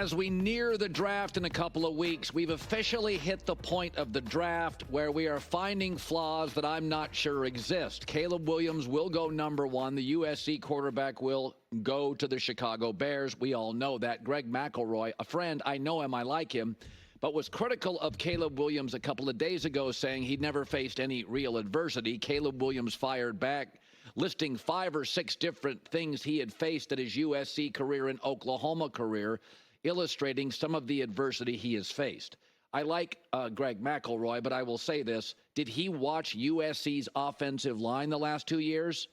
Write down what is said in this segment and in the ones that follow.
As we near the draft in a couple of weeks, we've officially hit the point of the draft where we are finding flaws that I'm not sure exist. Caleb Williams will go number one. The USC quarterback will go to the Chicago Bears. We all know that. Greg McElroy, a friend, I know him, I like him, but was critical of Caleb Williams a couple of days ago, saying he'd never faced any real adversity. Caleb Williams fired back, listing 5 or 6 different things he had faced at his USC career and Oklahoma career, illustrating some of the adversity he has faced. I like Greg McElroy, but I will say this. Did he watch USC's offensive line the last 2 years?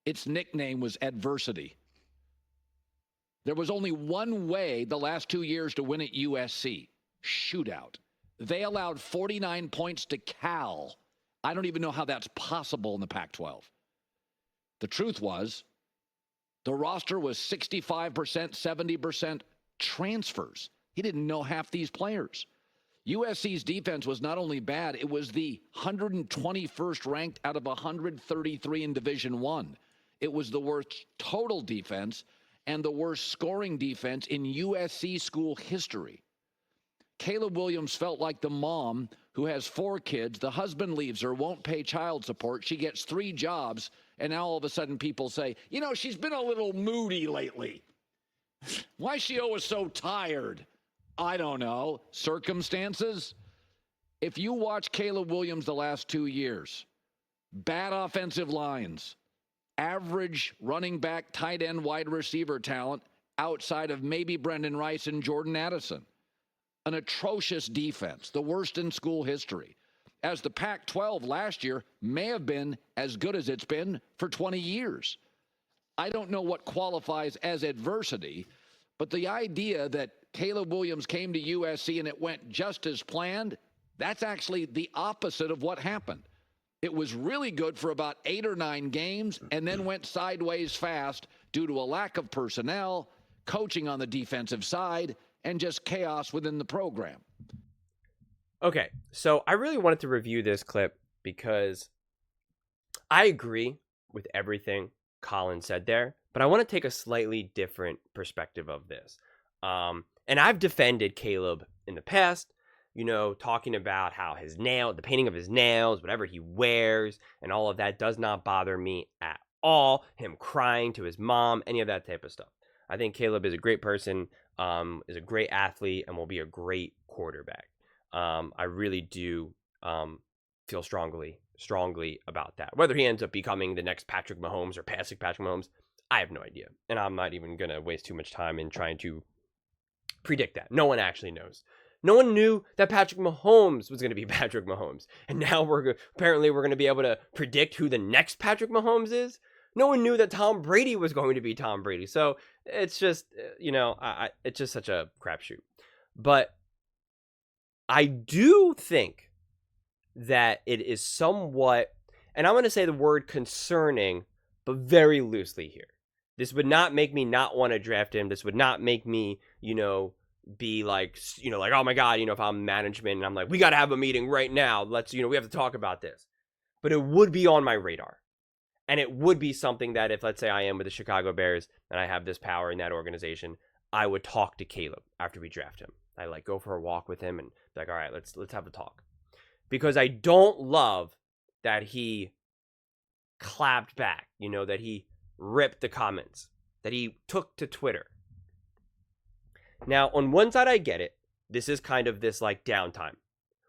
Its nickname was adversity. There was only one way the last 2 years to win at USC, shootout. They allowed 49 points to Cal. I don't even know how that's possible in the Pac-12. The truth was, the roster was 65%, 70% transfers. He didn't know half these players. USC's defense was not only bad, it was the 121st ranked out of 133 in Division I. It was the worst total defense and the worst scoring defense in USC school history. Caleb Williams felt like the mom who has 4 kids, the husband leaves her, won't pay child support, she gets 3 jobs, and now all of a sudden people say, you know, she's been a little moody lately. Why is she always so tired? I don't know. Circumstances? If you watch Caleb Williams the last 2 years, bad offensive lines, average running back, tight end, wide receiver talent outside of maybe Brendan Rice and Jordan Addison. An atrocious defense, the worst in school history. As the Pac-12 last year may have been as good as it's been for 20 years. I don't know what qualifies as adversity, but the idea that Caleb Williams came to USC and it went just as planned, that's actually the opposite of what happened. It was really good for about 8 or 9 games and then went sideways fast due to a lack of personnel, coaching on the defensive side, and just chaos within the program. Okay, so I really wanted to review this clip because I agree with everything Colin said there, but I want to take a slightly different perspective of this. And I've defended Caleb in the past, you know, talking about how the painting of his nails, whatever he wears, and all of that does not bother me at all. Him crying to his mom, any of that type of stuff. I think Caleb is a great person, is a great athlete, and will be a great quarterback. I really do feel strongly about that. Whether he ends up becoming the next Patrick Mahomes or passing Patrick Mahomes, I have no idea. And I'm not even going to waste too much time in trying to predict that. No one actually knows. No one knew that Patrick Mahomes was going to be Patrick Mahomes. And now apparently we're going to be able to predict who the next Patrick Mahomes is. No one knew that Tom Brady was going to be Tom Brady. So it's just, you know, it's just such a crapshoot. But I do think that it is somewhat, and I'm going to say the word concerning, but very loosely here. This would not make me not want to draft him. This would not make me, you know, be like, you know, like, oh my God, you know, if I'm management and I'm like, we got to have a meeting right now. Let's, you know, we have to talk about this. But it would be on my radar. And it would be something that if, let's say I am with the Chicago Bears and I have this power in that organization, I would talk to Caleb after we draft him. I like go for a walk with him and be like, all right, let's have a talk. Because I don't love that he clapped back, you know, that he ripped the comments, that he took to Twitter. Now, on one side, I get it. This is kind of this like downtime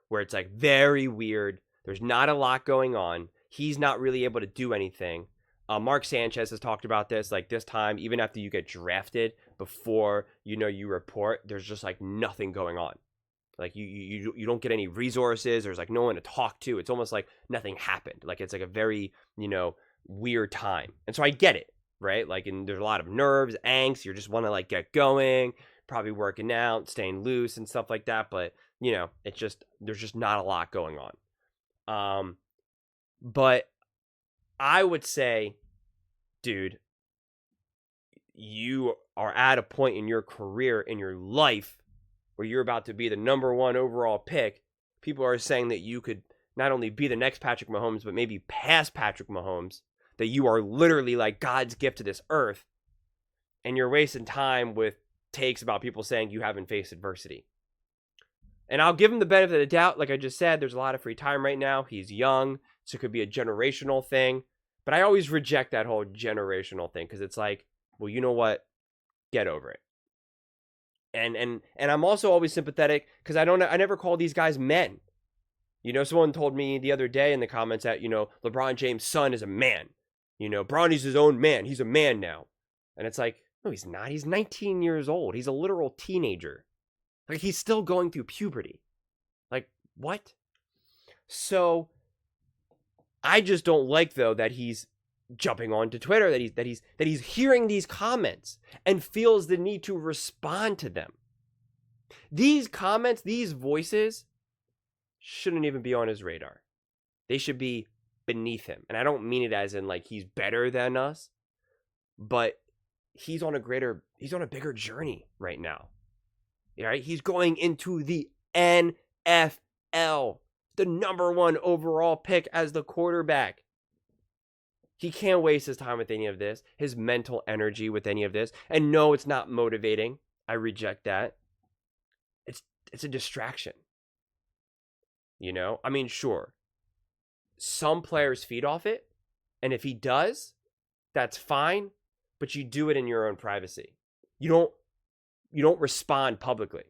where it's like very weird. There's not a lot going on. He's not really able to do anything. Mark Sanchez has talked about this, like this time, even after you get drafted, before, you know, you report, there's just like nothing going on. Like you don't get any resources. There's like no one to talk to. It's almost like nothing happened. Like it's like a very, you know, weird time. And so I get it, right? Like, and there's a lot of nerves, angst. You just want to like get going, probably working out, staying loose and stuff like that. But, you know, it's just, there's just not a lot going on. But I would say, dude, you are at a point in your career, in your life, where you're about to be the number 1 overall pick. People are saying that you could not only be the next Patrick Mahomes, but maybe pass Patrick Mahomes, that you are literally like God's gift to this earth, and you're wasting time with takes about people saying you haven't faced adversity. And I'll give him the benefit of the doubt. Like I just said, there's a lot of free time right now. He's young, so it could be a generational thing. But I always reject that whole generational thing because it's like, well, you know what? Get over it. And I'm also always sympathetic because I never call these guys men. You know, someone told me the other day in the comments that, you know, LeBron James' son is a man. You know, Bronny's his own man. He's a man now. And it's like, no, he's not. He's 19 years old. He's a literal teenager. Like, he's still going through puberty. Like, what? So, I just don't like, though, that he's jumping onto Twitter, that he's hearing these comments and feels the need to respond to them. These comments, these voices shouldn't even be on his radar. They should be beneath him. And I don't mean it as in like he's better than us, but he's on a bigger journey right now. Right? He's going into the NFL, the number 1 overall pick as the quarterback. He can't waste his time with any of this, his mental energy with any of this. And no, it's not motivating. I reject that. It's a distraction. You know? I mean, sure. Some players feed off it. And if he does, that's fine. But you do it in your own privacy. You don't respond publicly.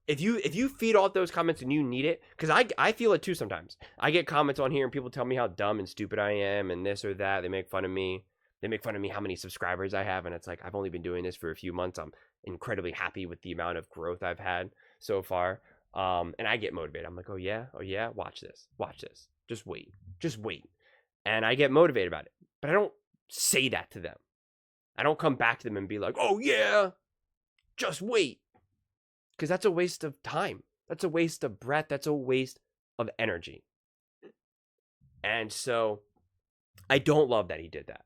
If you feed off those comments and you need it, because I feel it too sometimes. I get comments on here and people tell me how dumb and stupid I am and this or that. They make fun of me. They make fun of me how many subscribers I have. And it's like, I've only been doing this for a few months. I'm incredibly happy with the amount of growth I've had so far. And I get motivated. I'm like, oh yeah, watch this. Just wait. And I get motivated about it. But I don't say that to them. I don't come back to them and be like, oh yeah, just wait. Because that's a waste of time. That's a waste of breath. That's a waste of energy. And so I don't love that he did that.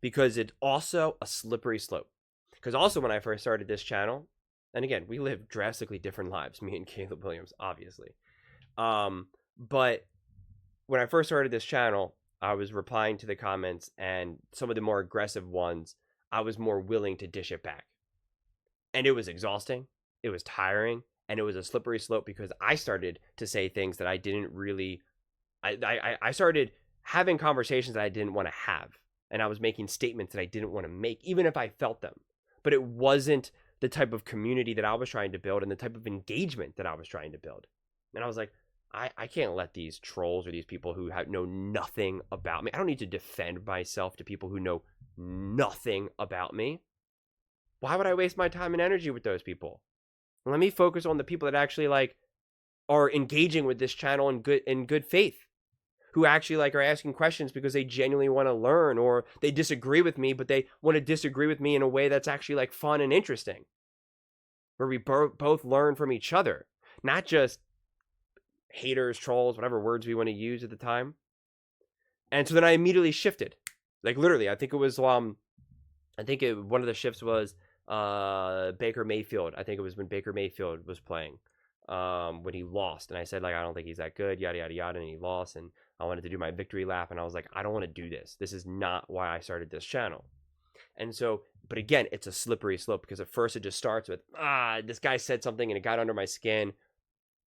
Because it's also a slippery slope. Because also when I first started this channel, and again, we live drastically different lives, me and Caleb Williams, obviously. But when I first started this channel, I was replying to the comments, and some of the more aggressive ones, I was more willing to dish it back. And it was exhausting. It was tiring, and it was a slippery slope because I started to say things that I didn't really, I started having conversations that I didn't want to have, and I was making statements that I didn't want to make, even if I felt them, but it wasn't the type of community that I was trying to build and the type of engagement that I was trying to build. And I was like, I can't let these trolls or these people who know nothing about me, I don't need to defend myself to people who know nothing about me. Why would I waste my time and energy with those people? Let me focus on the people that actually like are engaging with this channel in good faith, who actually like are asking questions because they genuinely want to learn, or they disagree with me, but they want to disagree with me in a way that's actually like fun and interesting, where we both learn from each other, not just haters, trolls, whatever words we want to use at the time. And so then I immediately shifted, like literally. I think it was one of the shifts was Baker Mayfield. I think it was when Baker Mayfield was playing, when he lost, and I said like, I don't think he's that good, yada yada yada, and he lost, and I wanted to do my victory lap, and I was like, I don't want to do this. This is not why I started this channel. And so, but again, it's a slippery slope, because at first it just starts with, this guy said something and it got under my skin.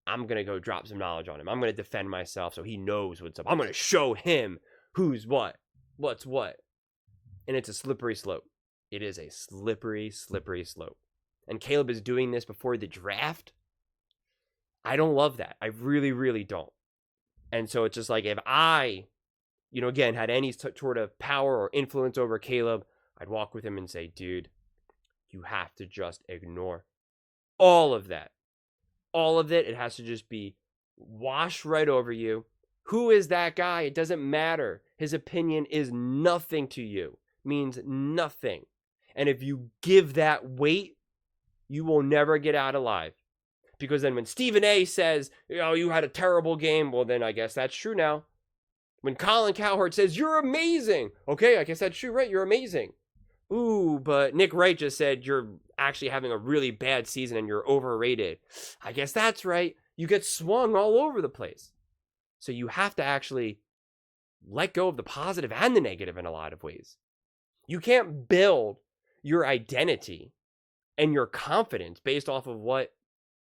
I'm gonna go drop some knowledge on him. I'm gonna defend myself so he knows what's up. I'm gonna show him who's what's what. And it's a slippery slope. It is a slippery, slippery slope. And Caleb is doing this before the draft. I don't love that. I really, really don't. And so it's just like, if I, again, had any sort of power or influence over Caleb, I'd walk with him and say, dude, you have to just ignore all of that. All of it. It has to just be washed right over you. Who is that guy? It doesn't matter. His opinion is nothing to you. Means nothing. And if you give that weight, you will never get out alive. Because then when Stephen A says, you had a terrible game, well, then I guess that's true now. When Colin Cowherd says, you're amazing. Okay, I guess that's true, right? You're amazing. Ooh, but Nick Wright just said you're actually having a really bad season and you're overrated. I guess that's right. You get swung all over the place. So you have to actually let go of the positive and the negative in a lot of ways. You can't build your identity and your confidence based off of what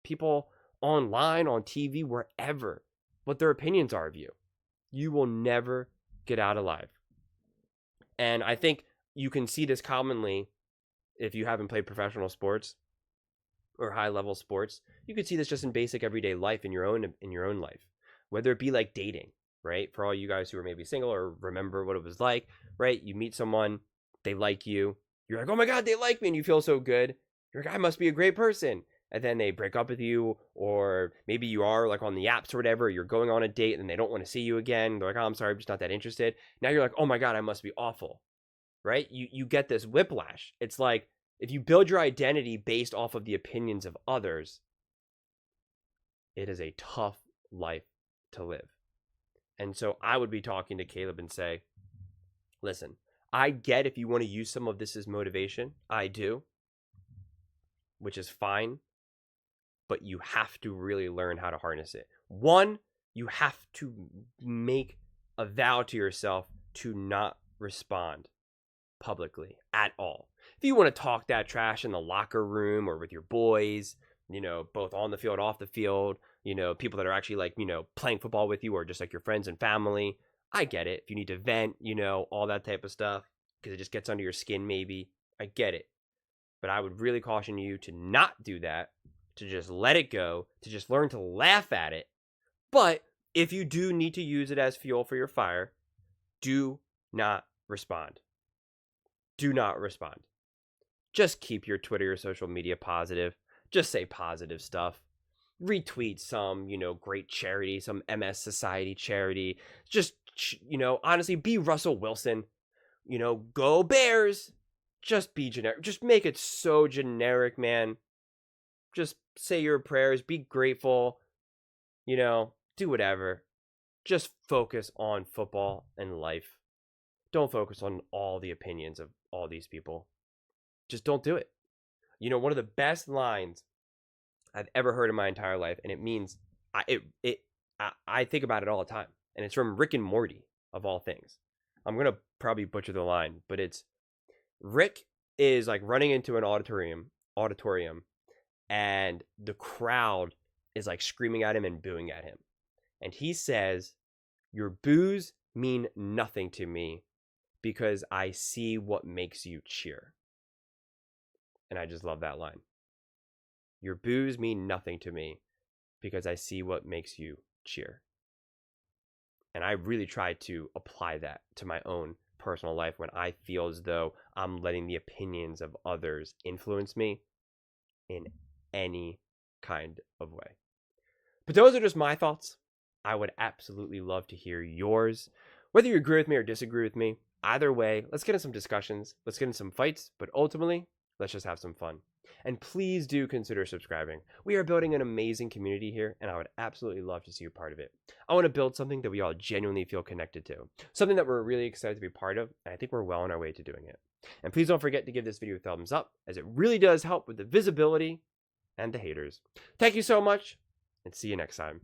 people online, on TV, wherever, what their opinions are of you, you will never get out alive. And I think you can see this commonly if you haven't played professional sports or high-level sports. You could see this just in basic everyday life in your own life, whether it be like dating, right? For all you guys who are maybe single or remember what it was like, right? You meet someone, they like you, you're like, oh my God, they like me, and you feel so good. You're like, I must be a great person. And then they break up with you, or maybe you are like on the apps or whatever, you're going on a date and they don't want to see you again. They're like, oh, I'm sorry, I'm just not that interested. Now you're like, oh my God, I must be awful, right? You get this whiplash. It's like, if you build your identity based off of the opinions of others, it is a tough life to live. And so I would be talking to Caleb and say, listen, I get if you want to use some of this as motivation. I do, which is fine. But you have to really learn how to harness it. One, you have to make a vow to yourself to not respond publicly at all. If you want to talk that trash in the locker room or with your boys, both on the field, off the field, people that are actually like, playing football with you or just like your friends and family, I get it. If you need to vent, all that type of stuff, because it just gets under your skin maybe, I get it. But I would really caution you to not do that, to just let it go, to just learn to laugh at it. But if you do need to use it as fuel for your fire, do not respond. Do not respond. Just keep your Twitter, your social media positive. Just say positive stuff. Retweet some, great charity, some MS Society charity. Just, honestly, be Russell Wilson. Go Bears. Just be generic. Just make it so generic, man. Just say your prayers, be grateful, do whatever. Just focus on football and life. Don't focus on all the opinions of all these people. Just don't do it. One of the best lines I've ever heard in my entire life, and it means, I think about it all the time, and it's from Rick and Morty, of all things. I'm going to probably butcher the line, but it's, Rick is like running into an auditorium, and the crowd is like screaming at him and booing at him. And he says, your boos mean nothing to me because I see what makes you cheer. And I just love that line. Your boos mean nothing to me because I see what makes you cheer. And I really try to apply that to my own personal life when I feel as though I'm letting the opinions of others influence me in any kind of way. But those are just my thoughts. I would absolutely love to hear yours. Whether you agree with me or disagree with me, either way, let's get in some discussions. Let's get in some fights. But ultimately, let's just have some fun. And please do consider subscribing. We are building an amazing community here, and I would absolutely love to see you part of it. I want to build something that we all genuinely feel connected to. Something that we're really excited to be part of, and I think we're well on our way to doing it. And please don't forget to give this video a thumbs up, as it really does help with the visibility and the haters. Thank you so much, and see you next time.